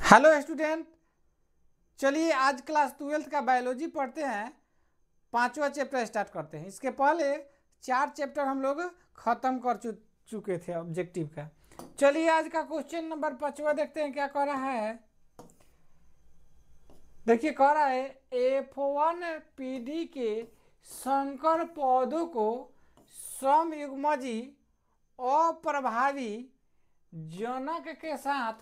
Hello student, चलिए आज class 12th का बायोलॉजी पढ़ते हैं। 5वां चैप्टर स्टार्ट करते हैं। इसके पहले 4 चैप्टर हम लोग खत्म कर चुके थे ऑब्जेक्टिव का। चलिए आज का क्वेश्चन नंबर 5वां देखते हैं क्या कह रहा है। देखिए कह रहा है F1 पीढ़ी के संकर पौधों को समयुग्मजी अप्रभावी जनक के साथ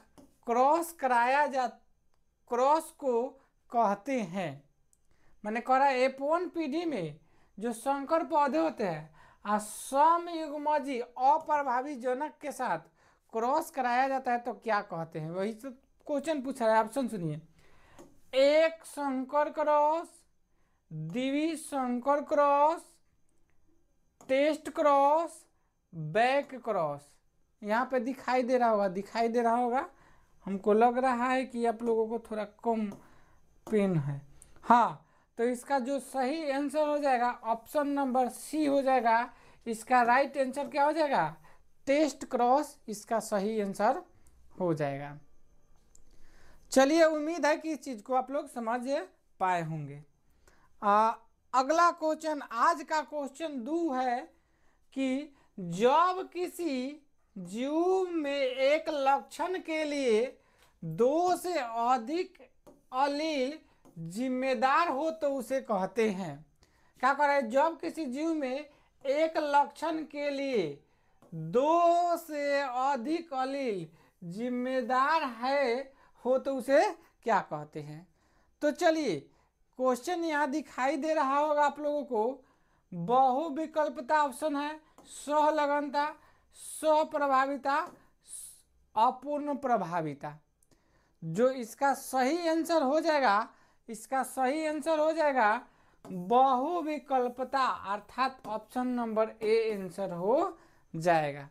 क्रॉस कराया जा क्रॉस को कहते हैं। मैंने कह रहा है F1 पीढ़ी में जो संकर पौधे होते हैं समयुग्मजी अप्रभावी जनक के साथ क्रॉस कराया जाता है तो क्या कहते हैं, वही तो क्वेश्चन पूछा है। ऑप्शन सुनिए, एक संकर क्रॉस, द्वि संकर cross, test cross, back cross. यहाँ पे दिखाई दे रहा होगा। हमको लग रहा है कि आप लोगों को थोड़ा कम पेन है। हाँ, तो इसका जो सही आंसर हो जाएगा ऑप्शन नंबर सी हो जाएगा। इसका राइट आंसर क्या हो जाएगा, टेस्ट क्रॉस इसका सही आंसर हो जाएगा। चलिए उम्मीद है कि इस चीज को आप लोग समझ पाए होंगे। अगला क्वेश्चन, आज का क्वेश्चन 2 है कि जब किसी जीव में एक लक्षण के लिए 2 से अधिक अलील जिम्मेदार हो तो उसे कहते हैं। क्या कर रहे हैं, जब किसी जीव में एक लक्षण के लिए 2 से अधिक अलील जिम्मेदार है हो तो उसे क्या कहते हैं। तो चलिए क्वेश्चन यहाँ दिखाई दे रहा होगा आप लोगों को। बहुविकल्पता ऑप्शन है, सहलगनता, स्वप्रभाविता, अपूर्ण प्रभाविता। जो इसका सही आंसर हो जाएगा, बहुविकल्पता अर्थात ऑप्शन नंबर ए आंसर हो जाएगा।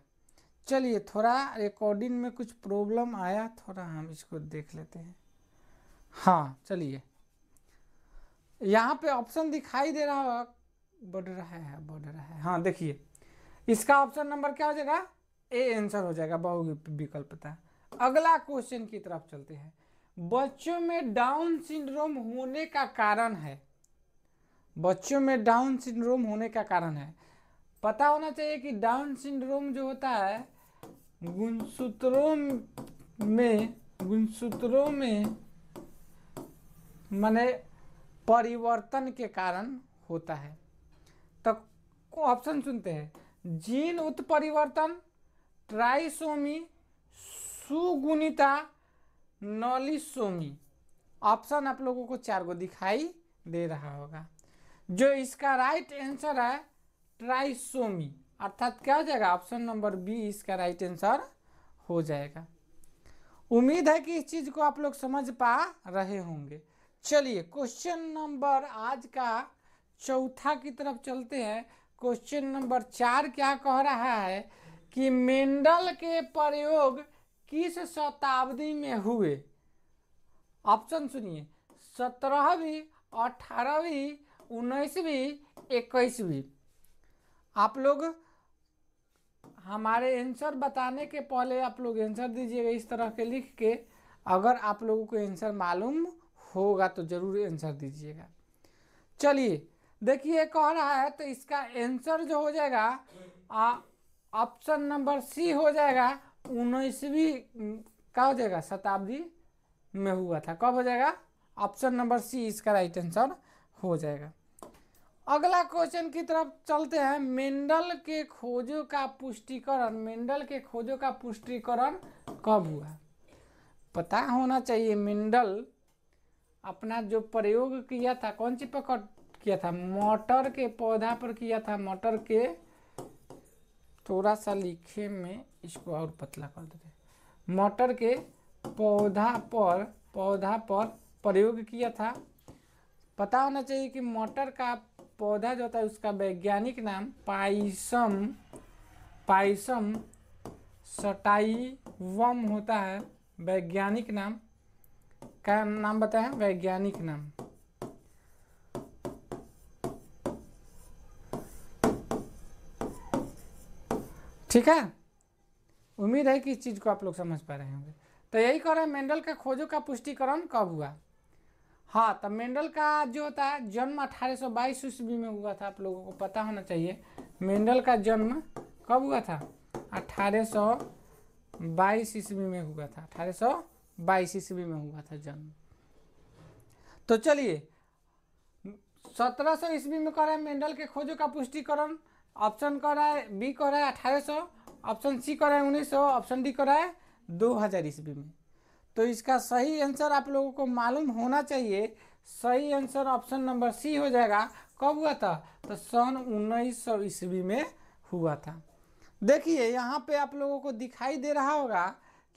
चलिए थोड़ा रिकॉर्डिंग में कुछ प्रॉब्लम आया, थोड़ा हम इसको देख लेते हैं। हाँ चलिए, यहाँ पे ऑप्शन दिखाई दे रहा होगा, बढ़ रहा है। हाँ देखिए, इसका ऑप्शन नंबर क्या हो जाएगा, ए आंसर हो जाएगा, बहुविकल्पता। अगला क्वेश्चन की तरफ चलते हैं। बच्चों में डाउन सिंड्रोम होने का कारण है, पता होना चाहिए कि डाउन सिंड्रोम जो होता है गुणसूत्रों में माने परिवर्तन के कारण होता है। तो ऑप्शन सुनते हैं, जीन उत्परिवर्तन, ट्राइसोमी, सुगुणिता, नॉलिसोमी। ऑप्शन आप लोगों को 4 गो दिखाई दे रहा होगा। जो इसका राइट आंसर है ट्राइसोमी, अर्थात क्या हो जाएगा, ऑप्शन नंबर बी इसका राइट आंसर हो जाएगा। उम्मीद है कि इस चीज को आप लोग समझ पा रहे होंगे। चलिए क्वेश्चन नंबर आज का 4था की तरफ चलते हैं। क्वेश्चन नंबर 4 क्या कह रहा है कि मेंडल के प्रयोग किस शताब्दी में हुए। ऑप्शन सुनिए, 17वीं, 18वीं, 19वीं, 21वीं। आप लोग हमारे आंसर बताने के पहले आप लोग आंसर दीजिएगा इस तरह के लिख के। अगर आप लोगों को आंसर मालूम होगा तो जरूर आंसर दीजिएगा। चलिए देखिए कह रहा है, तो इसका आंसर जो हो जाएगा ऑप्शन नंबर सी हो जाएगा। 19वीं क्या हो जाएगा, शताब्दी में हुआ था। कब हो जाएगा, ऑप्शन नंबर सी इसका राइट आंसर हो जाएगा। अगला क्वेश्चन की तरफ चलते हैं। मेंडल के खोजों का पुष्टिकरण कब हुआ, पता होना चाहिए। मेंडल अपना जो प्रयोग किया था कौन सी पर किया था, मटर के पौधा पर किया था। मटर के, थोड़ा सा लिखे में इसको और पतला कर देते, मटर के पौधा पर प्रयोग किया था। पता होना चाहिए कि मटर का पौधा जो होता है उसका वैज्ञानिक नाम पाइसम सटाइवम होता है। वैज्ञानिक नाम क्या नाम बताएं, वैज्ञानिक नाम। ठीक है, उम्मीद है कि इस चीज को आप लोग समझ पा रहे होंगे। तो यही कह रहे हैं मेंडल का खोजों का पुष्टिकरण कब हुआ। हाँ, तो मेंडल का जो होता है जन्म 1822 ईस्वी में हुआ था, आप लोगों को पता होना चाहिए। मेंडल का जन्म कब हुआ था? 1822 ईस्वी में हुआ था। 1822 ईस्वी में हुआ था जन्म। तो चलिए 1700 ईस्वी में कर रहा है मेंडल के खोजों का पुष्टिकरण। ऑप्शन कर रहा है बी कर रहा है 1800, ऑप्शन सी कर रहा है 1900, ऑप्शन डी कर रहा है 2000 ईस्वी में। तो इसका सही आंसर आप लोगों को मालूम होना चाहिए। सही आंसर ऑप्शन नंबर सी हो जाएगा। कब हुआ था? तो सन 1900 ईस्वी में हुआ था। देखिए यहाँ पे आप लोगों को दिखाई दे रहा होगा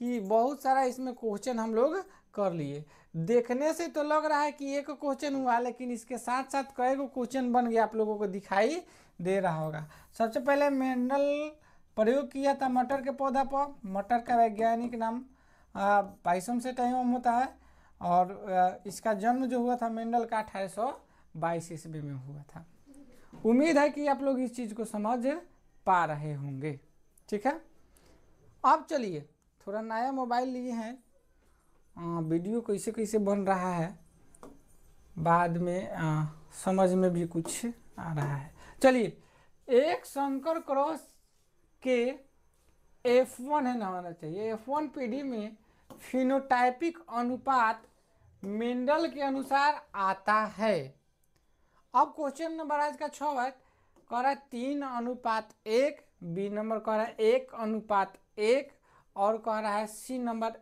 कि बहुत सारा इसमें क्वेश्चन हम लोग कर लिए। देखने से तो लग रहा है कि एक क्वेश्चन हुआ, लेकिन इसके साथ साथ कई गो क्वेश्चन बन गया, आप लोगों को दिखाई दे रहा होगा। सबसे पहले मेंडल प्रयोग किया था मटर के पौधा पर। मटर का वैज्ञानिक नाम पाइसम से टाइम होता है, और इसका जन्म जो हुआ था मेंडल का 1822 ईस्वी में हुआ था। उम्मीद है कि आप लोग इस चीज़ को समझ पा रहे होंगे। ठीक है, अब चलिए थोड़ा नया मोबाइल लिए हैं, वीडियो कैसे कैसे बन रहा है बाद में समझ में भी कुछ आ रहा है। चलिए, एक संकर क्रॉस के F1 है ना होना चाहिए। F1 पीढ़ी में फिनोटाइपिक अनुपात मेंडल के अनुसार आता है। अब क्वेश्चन नंबर आज का 6 है, कह रहा है 3:1, बी नंबर कह रहा है 1:1, और कह रहा है C number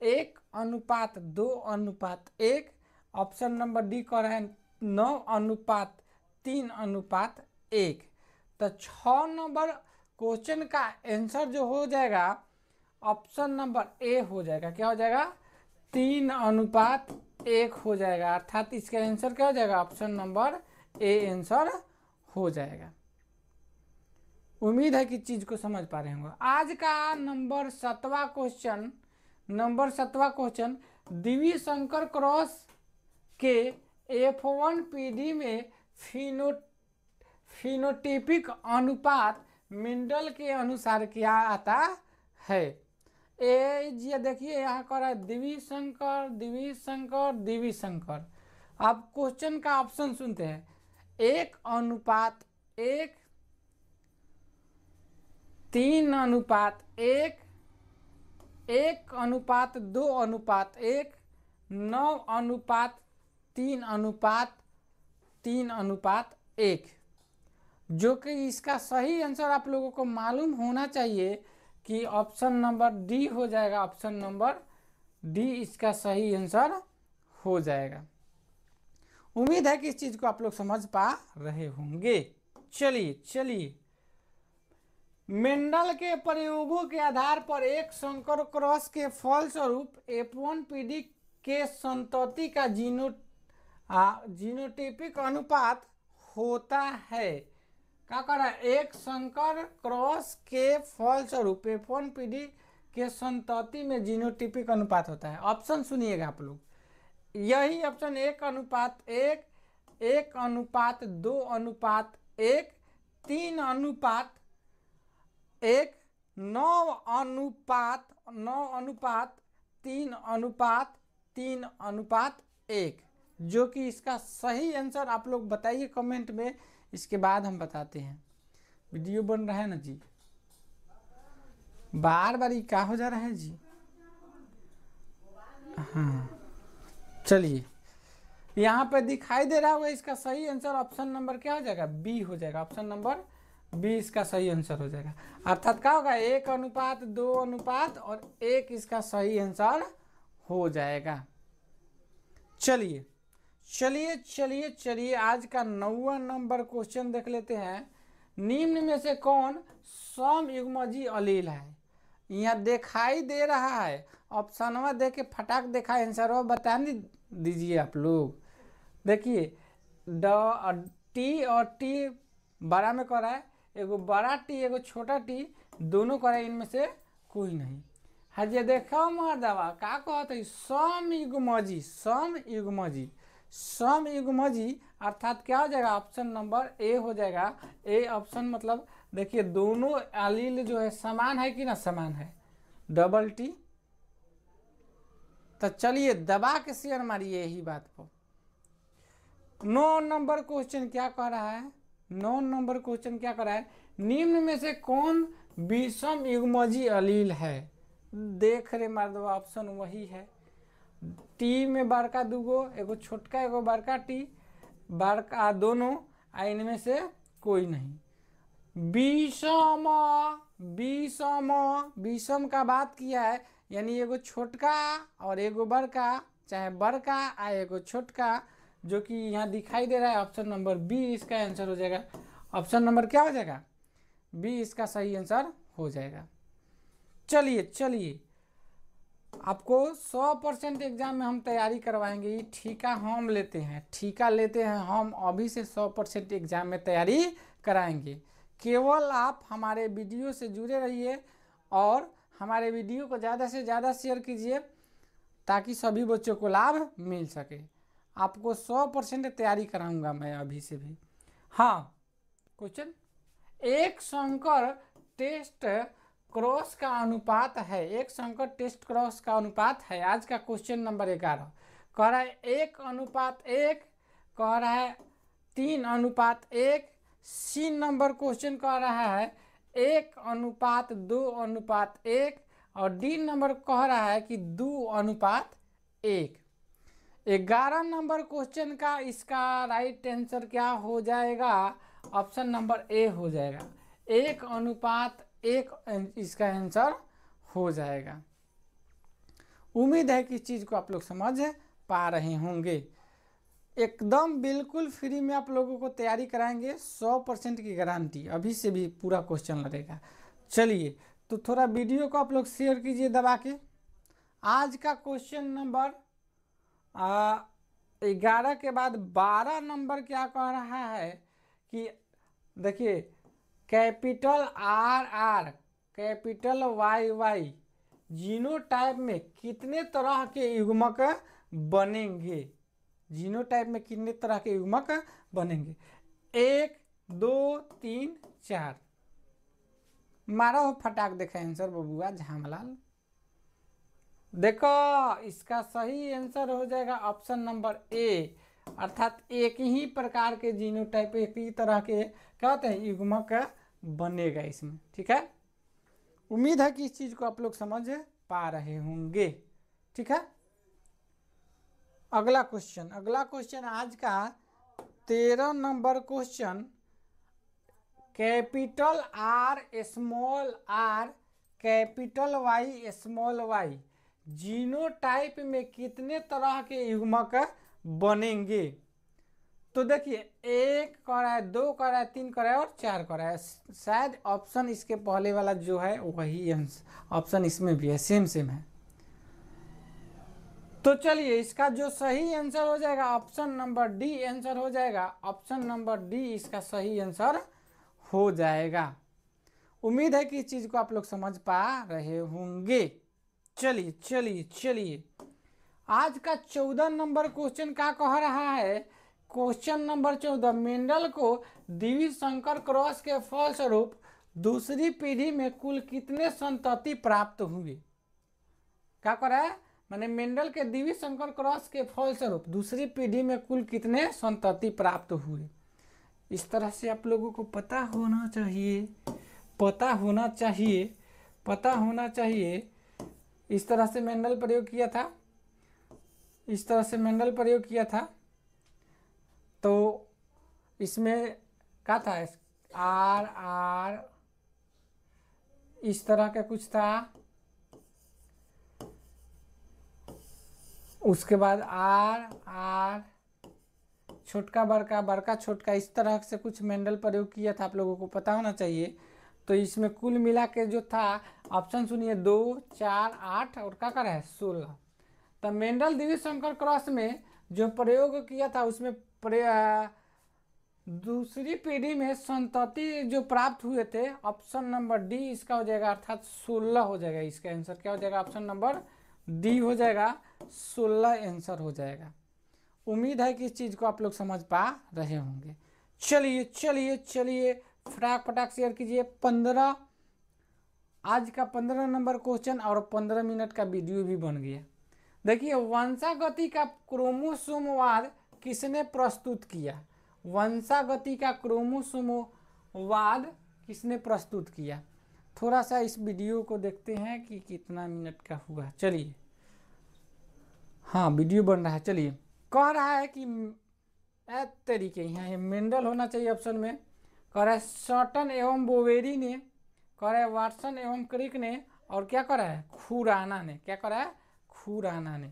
1:2:1। Option number D कह रहा है 9:3:1। तो 6 नंबर क्वेश्चन का आंसर जो हो जाएगा ऑप्शन नंबर ए हो जाएगा। क्या हो जाएगा? 3:1 हो जाएगा, अर्थात इसका आंसर क्या हो जाएगा? ऑप्शन नंबर ए आंसर हो जाएगा। उम्मीद है कि चीज को समझ पा रहे होंगे। आज का नंबर 7वां क्वेश्चन द्विवीय संकर क्रॉस के F1 पीढ़ी में फिनोटाइपिक अनुपात मेंडल के अनुसार क्या आता है। ये देखिए यहाँ कर रहा है द्विवीय संकर। आप क्वेश्चन का ऑप्शन सुनते हैं 1:1, 3:1, 1:2:1, 9:3:1, जो कि इसका सही आंसर आप लोगों को मालूम होना चाहिए कि ऑप्शन नंबर डी हो जाएगा। ऑप्शन नंबर डी इसका सही आंसर हो जाएगा। उम्मीद है कि इस चीज को आप लोग समझ पा रहे होंगे। चलिए मेंडल के प्रयोगों के आधार पर एक संकर क्रॉस के फलस्वरूप F1 पीढ़ी के संतति का जीनोटाइपिक अनुपात होता है। क्या कर रहा है? एक संकर क्रॉस के फलस्वरूप F1 पीढ़ी के संतति में जीनोटाइपिक अनुपात होता है। ऑप्शन सुनिएगा आप लोग, यही ऑप्शन 1:1, 1:2:1, 3:1, 9:3:1, जो कि इसका सही आंसर आप लोग बताइए कमेंट में। इसके बाद हम बताते हैं। वीडियो बन रहा है ना जी, बार बार ये क्या हो जा रहा है जी। हाँ चलिए, यहाँ पे दिखाई दे रहा होगा इसका सही आंसर ऑप्शन नंबर क्या हो जाएगा? बी हो जाएगा। ऑप्शन नंबर बी इसका सही आंसर हो जाएगा। अर्थात क्या होगा? 1:2:1 और 1 इसका सही आंसर हो जाएगा। चलिए आज का 9वां नंबर क्वेश्चन देख लेते हैं। निम्न में से कौन समयुग्मजी अलील है? यहाँ दिखाई दे रहा है, ऑप्शनवा दे के फटाक देखा आंसर बता दीजिए आप लोग। देखिए टी और टी बड़ा में कर रहा है, एगो बड़ा टी एगो छोटा टी, दोनों कर रहा है, इनमें से कोई नहीं। हजे देखो मर्दवा का कहते हैं समयुग्मजी, अर्थात क्या हो जाएगा? ऑप्शन नंबर ए हो जाएगा। ए ऑप्शन मतलब देखिए दोनों अलील जो है समान है कि ना समान है। डबल टी तो चलिए दबा के शेयर मारिए यही बात को। 9 नंबर क्वेश्चन क्या कह रहा है, 9 नंबर क्वेश्चन क्या कह रहा है, निम्न में से कौन विषम युग्मजी अलील है। देख रे मर्दवा, ऑप्शन वही है, टी में बड़का दूगो, एगो छोटका एगो बड़का टी, बड़का दोनों, इनमें से कोई नहीं। विषम, विषम, विषम का बात किया है, यानी एगो छोटका और एगो बड़का, चाहे बड़का आ एगो छोटका, जो कि यहाँ दिखाई दे रहा है। ऑप्शन नंबर बी इसका आंसर हो जाएगा। ऑप्शन नंबर क्या हो जाएगा, बी इसका सही आंसर हो जाएगा। चलिए चलिए, आपको 100% एग्जाम में हम तैयारी करवाएंगे। ये ठीका हम लेते हैं, ठीका लेते हैं हम, अभी से 100% एग्जाम में तैयारी कराएंगे। केवल आप हमारे वीडियो से जुड़े रहिए और हमारे वीडियो को ज़्यादा से ज़्यादा शेयर कीजिए ताकि सभी बच्चों को लाभ मिल सके। आपको 100% तैयारी कराऊंगा मैं अभी से भी। हाँ, क्वेश्चन, एक संकर टेस्ट क्रॉस का अनुपात है, एक संकर टेस्ट क्रॉस का अनुपात है। आज का क्वेश्चन नंबर 11 कह रहा है 1:1, कह रहा है 3:1। सी नंबर क्वेश्चन कह रहा है 1:2:1 और डी नंबर कह रहा है कि 2:1। 11 नंबर क्वेश्चन का इसका राइट आंसर क्या हो जाएगा, ऑप्शन नंबर ए हो जाएगा, 1:1 इसका आंसर हो जाएगा। उम्मीद है कि इस चीज़ को आप लोग समझ पा रहे होंगे। एकदम बिल्कुल फ्री में आप लोगों को तैयारी कराएंगे, 100% की गारंटी, अभी से भी पूरा क्वेश्चन लगेगा। चलिए, तो थोड़ा वीडियो को आप लोग शेयर कीजिए दबा के। आज का क्वेश्चन नंबर 11 के बाद 12 नंबर क्या कह रहा है कि देखिए, capital RR capital YY genotype में कितने तरह के युग्मक बनेंगे, जीनोटाइप में कितने तरह के युग्मक बनेंगे। 1 2 3 4, मारा हो फटाक देखा आंसर बबुआ झामलाल। देखो, इसका सही आंसर हो जाएगा ऑप्शन नंबर ए, अर्थात एक ही प्रकार के जीनोटाइप, एक ही तरह के क्या होते हैं युग्मक बनेगा इसमें। ठीक है, उम्मीद है कि इस चीज को आप लोग समझ पा रहे होंगे। ठीक है, अगला क्वेश्चन, अगला क्वेश्चन आज का 13 number question, capital R small r capital Y small y genotype में कितने तरह के युग्मक बनेंगे। तो देखिए, 1 कर रहा है, 2 कर रहा है, 3 कर रहा है और 4 कर रहा है। शायद ऑप्शन इसके पहले वाला जो है वही ऑप्शन इसमें भी है, सेम सेम है। तो चलिए, इसका जो सही आंसर हो जाएगा ऑप्शन नंबर डी आंसर हो जाएगा। ऑप्शन नंबर डी इसका सही आंसर हो जाएगा। उम्मीद है कि इस चीज को आप लोग समझ पा रहे होंगे। चलिए चलिए चलिए, आज का 14 नंबर क्वेश्चन क्या कह रहा है, क्वेश्चन नंबर 14, मेंडल को द्विसंकर क्रॉस के फलस्वरूप दूसरी पीढ़ी में कुल कितने संतति प्राप्त हुए। क्या कर रहा है, माने मेंडल के द्विसंकर क्रॉस के फलस्वरूप दूसरी पीढ़ी में कुल कितने संतति प्राप्त हुए। इस तरह से आप लोगों को पता होना चाहिए, पता होना चाहिए, पता होना चाहिए। इस तरह से मेंडल प्रयोग किया था, इस तरह से मेंडल प्रयोग किया था। तो इसमें क्या था, R इस तरह का कुछ था, उसके बाद R छोटका बड़का, बड़का छोटका, इस तरह से कुछ मेंडल प्रयोग किया था, आप लोगों को पता होना चाहिए। तो इसमें कुल मिला के जो था, ऑप्शन सुनिए, 2 4 8 और क्या कर रहा है 16। तो मेंडल द्विसंकर क्रॉस में जो प्रयोग किया था उसमें दूसरी पीढ़ी में संतति जो प्राप्त हुए थे, ऑप्शन नंबर डी इसका हो जाएगा, अर्थात 16 हो जाएगा। इसका आंसर क्या हो जाएगा, ऑप्शन नंबर डी हो जाएगा, 16 आंसर हो जाएगा। उम्मीद है कि इस चीज को आप लोग समझ पा रहे होंगे। चलिए चलिए चलिए, फटाक फटाक शेयर कीजिए। 15 आज का 15 नंबर क्वेश्चन और 15 मिनट का वीडियो भी बन गया। देखिए वंशागति का क्रोमोसोमवाद किसने प्रस्तुत किया? वंशागति का क्रोमोसोमवाद किसने प्रस्तुत किया? थोड़ा सा इस वीडियो को देखते हैं कि कितना मिनट का हुआ। चलिए, हाँ वीडियो बन रहा है। चलिए, कह रहा है कि तरीके यहाँ मेंडल होना चाहिए ऑप्शन में। कह रहा है शॉर्टन एवं बोवेरी ने, कह रहा है वाटसन एवं क्रिक ने, और क्या कह रहा है खुराना ने। क्या कह रहा है खुराना ने।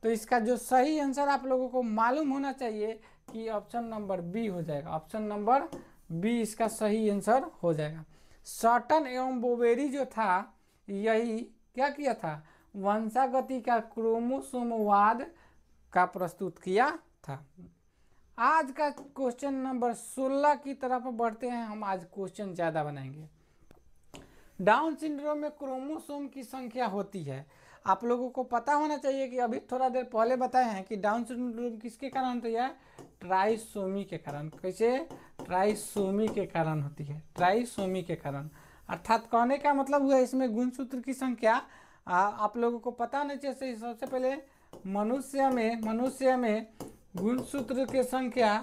तो इसका जो सही आंसर आप लोगों को मालूम होना चाहिए कि ऑप्शन नंबर बी हो जाएगा। ऑप्शन नंबर बी इसका सही आंसर हो जाएगा। शॉर्टन एवं बोवेरी जो था यही क्या किया था, वंशागति का क्रोमोसोमवाद का प्रस्तुत किया था। आज का क्वेश्चन नंबर 16 की तरफ बढ़ते हैं हम। आज क्वेश्चन ज़्यादा बनाएंगे। डाउन सिंड्रोम में क्रोमोसोम की संख्या होती है। आप लोगों को पता होना चाहिए कि अभी थोड़ा देर पहले बताए हैं कि डाउन सिंड्रोम किसके कारण होती है, ट्राइसोमी के कारण। कैसे, ट्राइसोमी के कारण होती है, ट्राइसोमी के कारण। अर्थात कहने का मतलब हुआ इसमें गुणसूत्र की संख्या आप लोगों को पता होना चाहिए। सबसे पहले मनुष्य में गुणसूत्र की संख्या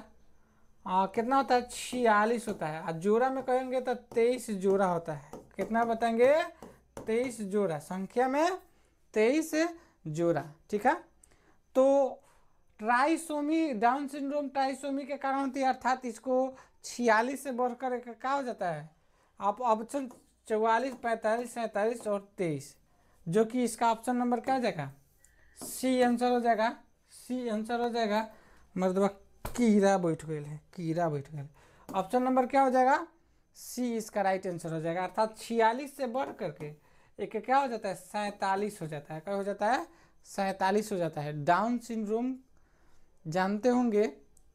कितना होता है, 46 होता है। और जोड़ा में कहेंगे तो 23 जोड़ा होता है। कितना बताएंगे, 23 जोड़ा, संख्या में 23 जोड़ा। ठीक है, तो ट्राइसोमी, डाउन सिंड्रोम ट्राइसोमी के कारण होती है। अर्थात इसको 46 से बढ़कर क्या हो जाता है, आप ऑप्शन 44, 45, 47 और 23, जो कि इसका ऑप्शन नंबर क्या हो जाएगा, सी आंसर हो जाएगा। सी आंसर हो जाएगा। मतलब कीड़ा बैठ गए है, कीड़ा बैठ गए। ऑप्शन नंबर क्या हो जाएगा, सी इसका राइट आंसर हो जाएगा। अर्थात 46 से बढ़ करके एक क्या हो जाता है, 47 हो जाता है। क्या हो जाता है, 47 हो जाता है। डाउन सिंड्रोम जानते होंगे,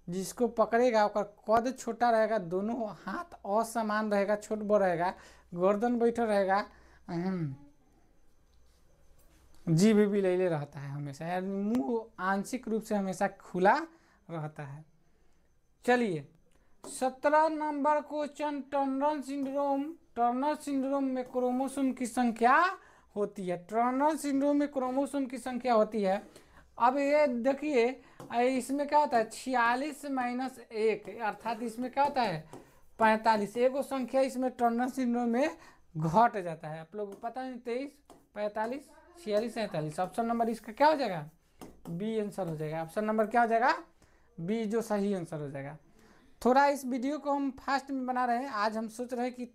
जिसको पकड़ेगा उसका कद छोटा रहेगा, दोनों हाथ असमान रहेगा, छोट बड़ रहेगा, गर्दन बैठा रहेगा, जीभ भी ले रहता है हमेशा, यानी मुंह आंशिक रूप से हमेशा खुला रहता है। चलिए 17 नंबर क्वेश्चन, टर्नर सिंड्रोम में क्रोमोसोम की संख्या होती है। टर्नर सिंड्रोम में क्रोमोसोम की संख्या होती है। अब ये देखिए इसमें क्या होता है, 46 माइनस 1, अर्थात इसमें क्या होता है 45। एगो संख्या इसमें टर्नर सिंड्रोम में घट जाता है। आप लोग को पता है 23, 45, 46, 47। ऑप्शन नंबर इसका क्या हो जाएगा, बी आंसर हो जाएगा। ऑप्शन नंबर क्या हो जाएगा, बी, जो सही आंसर हो जाएगा। थोड़ा इस वीडियो को हम फास्ट में बना रहे हैं। आज हम सोच रहे हैं कि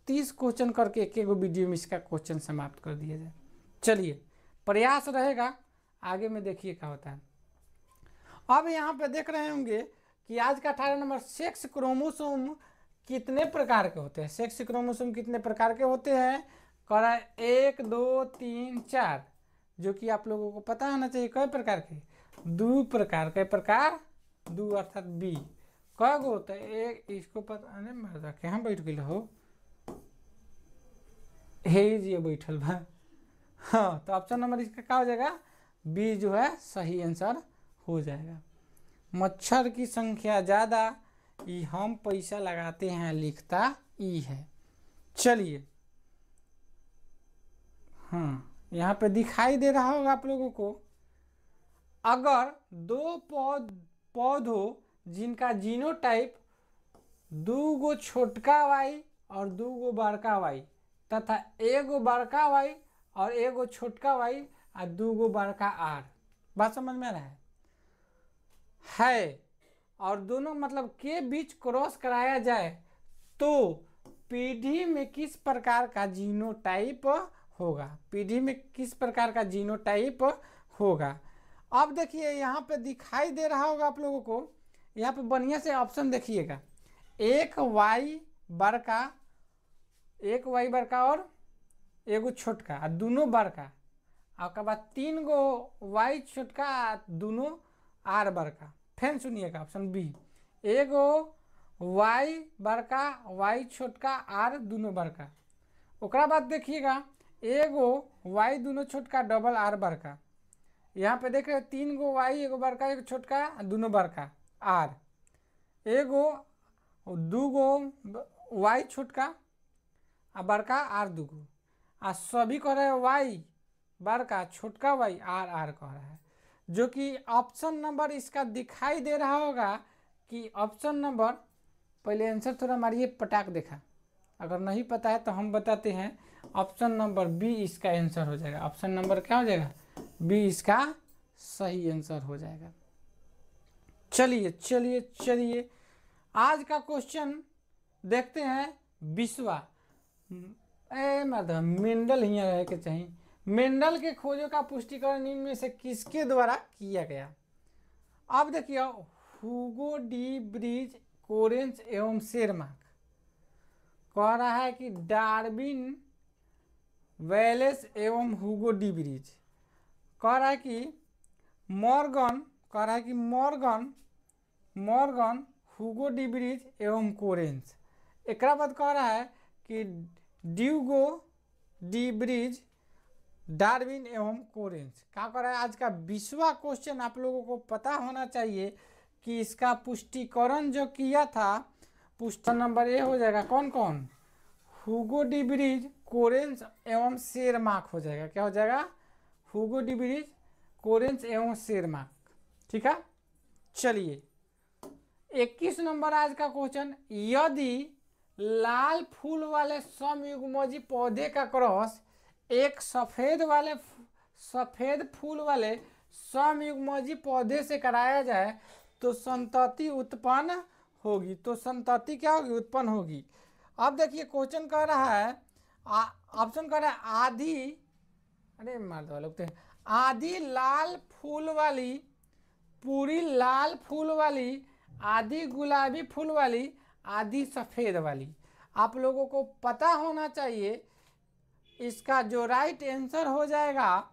30 क्वेश्चन करके एक वीडियो में इसका क्वेश्चन समाप्त कर दिया जाए। चलिए, प्रयास रहेगा, आगे में देखिए क्या होता है। अब यहाँ पे देख रहे होंगे कि आज का 18 नंबर, सेक्स क्रोमोसोम कितने प्रकार के होते हैं। सेक्स क्रोमोसोम कितने प्रकार के होते हैं, कह रहा है 1, 2, 3, 4, जो कि आप लोगों को पता होना चाहिए। कई प्रकार के, 2 प्रकार। कई प्रकार, 2 अर्थात बी। कै गो होता है, एक इसको पता नहीं, मर्दा कहाँ बैठ गई हो, हे जी बैठल बा। हाँ, तो ऑप्शन नंबर इसका क्या हो जाएगा, बी जो है सही आंसर हो जाएगा। मच्छर की संख्या ज़्यादा, ई हम पैसा लगाते हैं, लिखता ई है। चलिए, हाँ यहाँ पे दिखाई दे रहा होगा आप लोगों को, अगर 2 पौधों जिनका जीनोटाइप 2 गो छोटका वाई और 2 गो बड़का वाई, तथा 1 गो बड़का वाई और 1 गो छोटका वाई और 2 गो बड़का आर, बात समझ में आ रहा है, और दोनों मतलब के बीच क्रॉस कराया जाए तो पीढ़ी में किस प्रकार का जीनोटाइप होगा, पीढ़ी में किस प्रकार का जीनोटाइप होगा। अब देखिए यहाँ पे दिखाई दे रहा होगा आप लोगों को, यहाँ पे बढ़िया से ऑप्शन देखिएगा, 1 वाई बड़का, 1 वाई बड़का और 1 गो छोटका, दोनों बड़का, उसके बाद 3 गो वाई छोटका, दोनों आर बड़का। फिर सुनिएगा ऑप्शन बी, 1 गो वाई बड़का, वाई छोटका, आर दोनों बड़का। ओकरा बाद देखिएगा 1 गो वाई दोनों छोटका, डबल आर बड़का। यहाँ पे देख रहे हैं 3 गो वाई, 1 गो बड़का, 1 छोटका, दोनों बड़का आर। 1 गो 2 गो वाई छोटका आ बड़का आर 2 गो, आ सभी कह रहे वाई बड़का छोटका वाई आर आर कह रहा है, जो कि ऑप्शन नंबर इसका दिखाई दे रहा होगा कि ऑप्शन नंबर, पहले आंसर थोड़ा मारिए पटाक देखा, अगर नहीं पता है तो हम बताते हैं। ऑप्शन नंबर बी इसका आंसर हो जाएगा। ऑप्शन नंबर क्या हो जाएगा? बी इसका सही आंसर हो जाएगा। चलिए चलिए चलिए आज का क्वेश्चन देखते हैं। विश्वा मतलब मेंडल ही रहे के चाहिए। मेंडल के खोजों का पुष्टिकरण इनमें में से किसके द्वारा किया गया? अब देखिए, हुगो डी ब्रिज, कोरेंस एवं शेरमार्क कह रहा है कि डार्विन, वेलेस एवं हुगो डी ब्रिज कह रहा है कि मॉर्गन, कह रहा है कि मॉर्गन हुगो डी ब्रिज एवं कोरेंस। एक बाद कह रहा है कि ड्यूगो डी ब्रिज, डार्विन एवं कोरेंस। क्या कर रहा है? आज का 20वां क्वेश्चन आप लोगों को पता होना चाहिए कि इसका पुष्टिकरण जो किया था, पुष्टि नंबर ए हो जाएगा। कौन कौन? हुगो डी ब्रिज, कोरेंस एवं शेरमार्क हो जाएगा। क्या हो जाएगा? हुगो डी ब्रिज, कोरेंस एवं शेरमार्क। ठीक है, चलिए 21 नंबर आज का क्वेश्चन। यदि लाल फूल वाले समयुग्मजी पौधे का क्रॉस एक सफेद फूल वाले समयुग्मजी पौधे से कराया जाए तो संतति उत्पन्न होगी। तो संतति क्या होगी? उत्पन्न होगी। अब देखिए क्वेश्चन कह रहा है, ऑप्शन कह रहा है आधी, अरे मार दो लोग, आधी लाल फूल वाली, पूरी लाल फूल वाली, आधी गुलाबी फूल वाली, आधी सफ़ेद वाली। आप लोगों को पता होना चाहिए इसका जो राइट आंसर हो जाएगा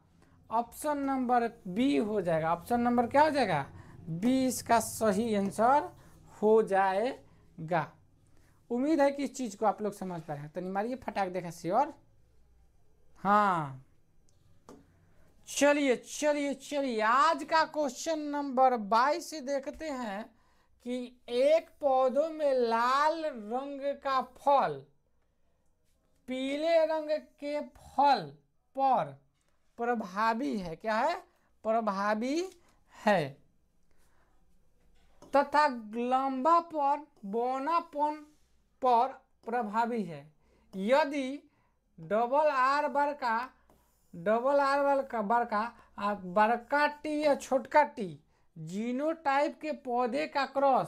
ऑप्शन नंबर बी हो जाएगा। ऑप्शन नंबर क्या हो जाएगा? बी इसका सही आंसर हो जाएगा। उम्मीद है कि इस चीज़ को आप लोग समझ पाए हैं। तो नहीं मारिए फटाक देखा श्योर। हाँ चलिए चलिए चलिए आज का क्वेश्चन नंबर 22 देखते हैं कि एक पौधों में लाल रंग का फल पीले रंग के फल पर प्रभावी है। क्या है? प्रभावी है तथा लंबा पर बौनापन पर प्रभावी है। यदि डबल आर बड़का टी या छोटका टी जीनोटाइप के पौधे का क्रॉस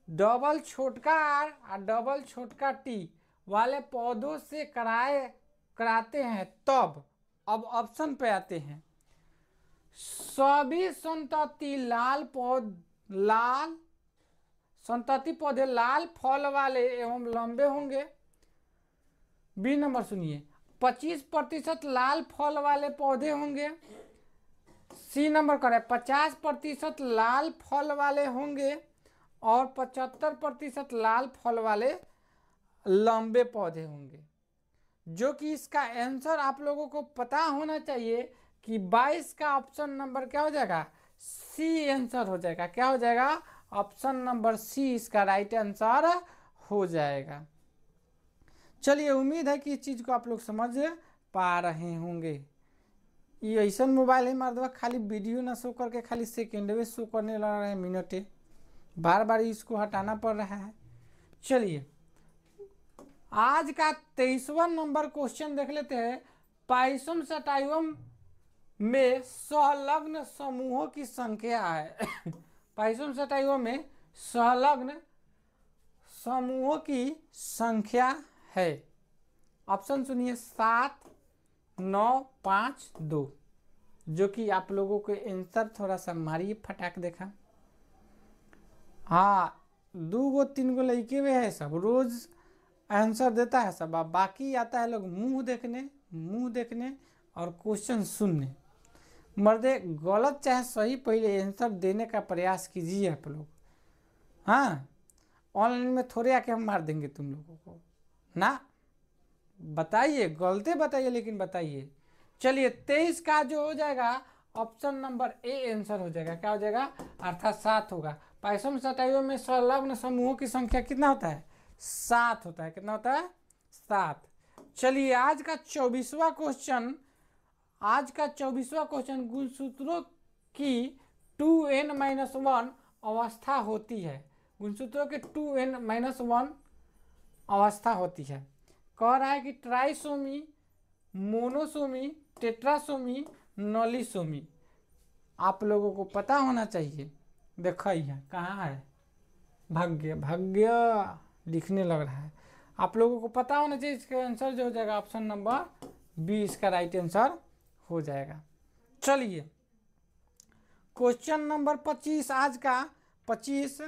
डबल छोटका आर और डबल छोटका टी वाले पौधों से कराते हैं, तब अब ऑप्शन पे आते हैं। सभी संतति पौधे लाल फल वाले एवं लंबे होंगे। बी नंबर सुनिए, 25% लाल फल वाले पौधे होंगे। सी नंबर करें 50% लाल फल वाले होंगे और 75% लाल फल वाले लंबे पौधे होंगे। जो कि इसका आंसर आप लोगों को पता होना चाहिए कि 22 का ऑप्शन नंबर क्या हो जाएगा? सी आंसर हो जाएगा। क्या हो जाएगा? ऑप्शन नंबर सी इसका राइट आंसर हो जाएगा। चलिए उम्मीद है कि इस चीज़ को आप लोग समझ पा रहे होंगे। ये ऐसा मोबाइल है मार दो, खाली वीडियो ना शो करके खाली सेकेंडवे शो करने लग रहे हैं, मिनटे बार बार इसको हटाना पड़ रहा है। चलिए आज का 23वां नंबर क्वेश्चन देख लेते हैं। पाइसम सटाइवम में सहलग्न समूहों की संख्या है। पाइसम सटाइवम में सहलग्न समूहों की संख्या है। ऑप्शन सुनिए 7, 9, 5, 2। जो कि आप लोगों को आंसर थोड़ा सा मारिए फटाक देखा। हाँ 2 गो 3 गो लड़के हुए है, सब रोज आंसर देता है सब। बाकी आता है लोग मुंह देखने और क्वेश्चन सुनने। मर्दे गलत चाहे सही पहले आंसर देने का प्रयास कीजिए आप लोग। हाँ ऑनलाइन में थोड़े आके हम मार देंगे तुम लोगों को ना। बताइए, गलती बताइए लेकिन बताइए। चलिए 23 का जो हो जाएगा ऑप्शन नंबर ए आंसर हो जाएगा। क्या हो जाएगा? अर्थात 7 होगा। पाइसम सटाइवम में संलग्न समूहों की संख्या कितना होता है? 7 होता है। कितना होता है? 7। चलिए आज का 24वां क्वेश्चन आज का 24वां क्वेश्चन, गुणसूत्रों की 2n-1 अवस्था होती है। गुणसूत्रों के 2n-1 अवस्था होती है। कह रहा है कि ट्राइसोमी, मोनोसोमी, टेट्रासोमी, नॉलिसोमी। आप लोगों को पता होना चाहिए। देखो ये कहाँ है, भाग्य भाग्य लिखने लग रहा है। आप लोगों को पता होना चाहिए। इसका आंसर जो हो जाएगा ऑप्शन नंबर बी इसका राइट आंसर हो जाएगा। चलिए क्वेश्चन नंबर 25 आज का 25,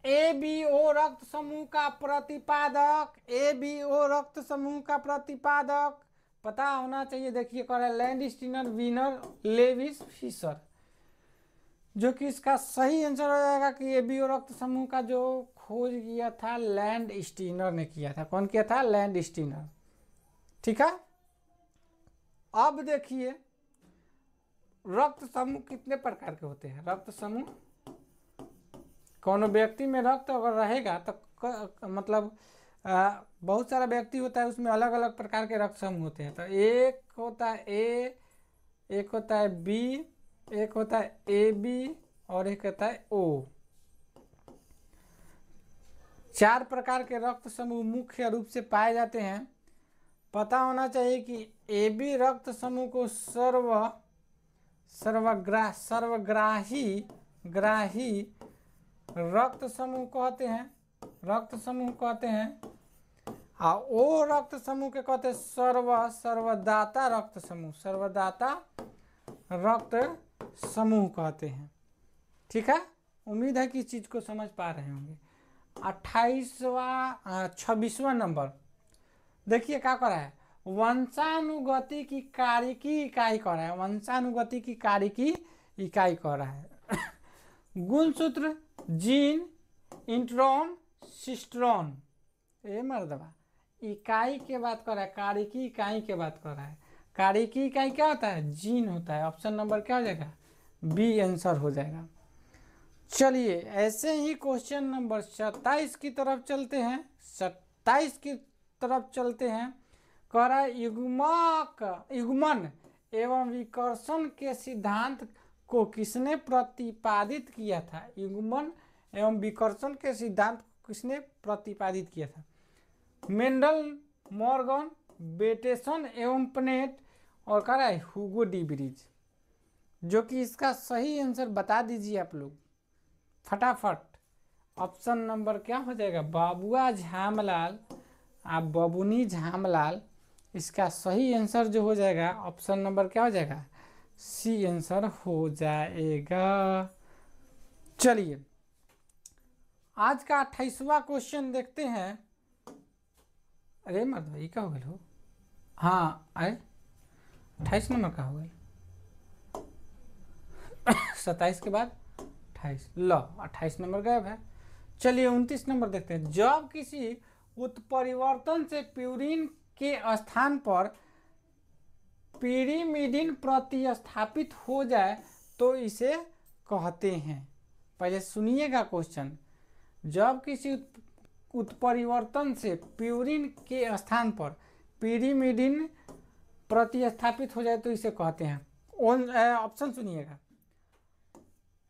ABO रक्त समूह का प्रतिपादक, ABO रक्त समूह का प्रतिपादक पता होना चाहिए। देखिए कह रहा है लैंडस्टीनर, वीनर, लेविस, फिशर, जो कि इसका सही आंसर हो जाएगा कि ABO रक्त समूह का जो खोज किया था लैंडस्टीनर ने किया था। कौन किया था? लैंडस्टीनर। ठीक है। अब देखिए रक्त समूह कितने प्रकार के होते हैं। रक्त समूह, कौन व्यक्ति में रक्त अगर रहेगा तो मतलब बहुत सारा व्यक्ति होता है, उसमें अलग अलग प्रकार के रक्त समूह होते हैं। तो एक होता है ए, एक होता है बी, एक होता है AB और एक होता है O। 4 प्रकार के रक्त समूह मुख्य रूप से पाए जाते हैं। पता होना चाहिए कि AB रक्त समूह को सर्वग्राही रक्त समूह कहते हैं, रक्त समूह कहते हैं। और O रक्त समूह के कहते हैं सर्वदाता रक्त समूह, सर्वदाता रक्त समूह कहते हैं। ठीक है। उम्मीद है कि इस चीज को समझ पा रहे होंगे। 26वां नंबर देखिए क्या कर रहा है, वंशानुगति की कार्य की इकाई कर रहा है। वंशानुगति की कार्य की इकाई कर रहा है। गुणसूत्र, जीन, इंट्रॉन, सिस्ट्रॉन। ये मर्दबा इकाई के बात कर रहा है, कार्य की इकाई के बात कर रहा है। कार्य की इकाई क्या होता है? जीन होता है। ऑप्शन नंबर क्या हो जाएगा? बी आंसर हो जाएगा। चलिए ऐसे ही क्वेश्चन नंबर 27 की तरफ चलते हैं। 27 की तरफ चलते हैं। कह रहा है युग्मन एवं विकर्षण के सिद्धांत को किसने प्रतिपादित किया था? युग्मन एवं विकर्षण के सिद्धांत को किसने प्रतिपादित किया था? मेंडल, मॉर्गन, बेटेसन एवं प्नेट और कह रहा है हुगो डी ब्रिज। जो कि इसका सही आंसर बता दीजिए आप लोग फटाफट। ऑप्शन नंबर क्या हो जाएगा? बाबुआ झामलाल, आप बबुनी झामलाल। इसका सही आंसर जो हो जाएगा ऑप्शन नंबर क्या हो जाएगा? सी आंसर हो जाएगा। चलिए आज का 28वां क्वेश्चन देखते हैं। अरे मर्द भाई क्या हो गया हो? हाँ आए 28 नंबर का हो गया। 27 के बाद 28 लो 28 नंबर गायब है। चलिए 29 नंबर देखते हैं। जब किसी उत्परिवर्तन से प्यूरिन के स्थान पर पिरिमिडिन प्रतिस्थापित हो जाए तो इसे कहते हैं। पहले सुनिएगा क्वेश्चन। जब किसी उत्परिवर्तन से प्यूरिन के स्थान पर पिरिमिडिन प्रतिस्थापित हो जाए तो इसे कहते हैं। ऑप्शन सुनिएगा।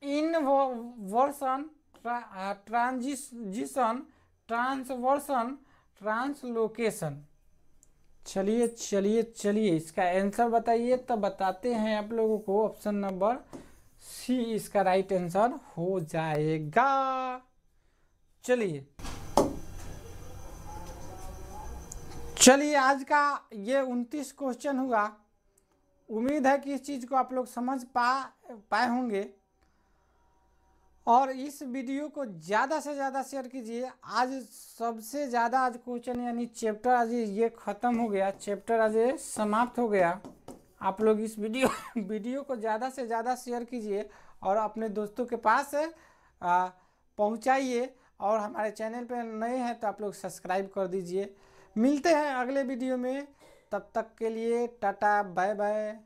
Inversion, transition, transversion, translocation. चलिए चलिए चलिए इसका आंसर बताइए। तो बताते हैं आप लोगों को। ऑप्शन नंबर सी इसका राइट आंसर हो जाएगा। चलिए चलिए आज का ये 29 क्वेश्चन हुआ। उम्मीद है कि इस चीज़ को आप लोग समझ पाए होंगे। और इस वीडियो को ज़्यादा से ज़्यादा शेयर कीजिए। आज सबसे ज़्यादा आज क्वेश्चन यानी चैप्टर आज ये ख़त्म हो गया, चैप्टर आज ये समाप्त हो गया। आप लोग इस वीडियो को ज़्यादा से ज़्यादा शेयर कीजिए और अपने दोस्तों के पास पहुंचाइए। और हमारे चैनल पर नए हैं तो आप लोग सब्सक्राइब कर दीजिए। मिलते हैं अगले वीडियो में। तब तक के लिए टाटा बाय बाय।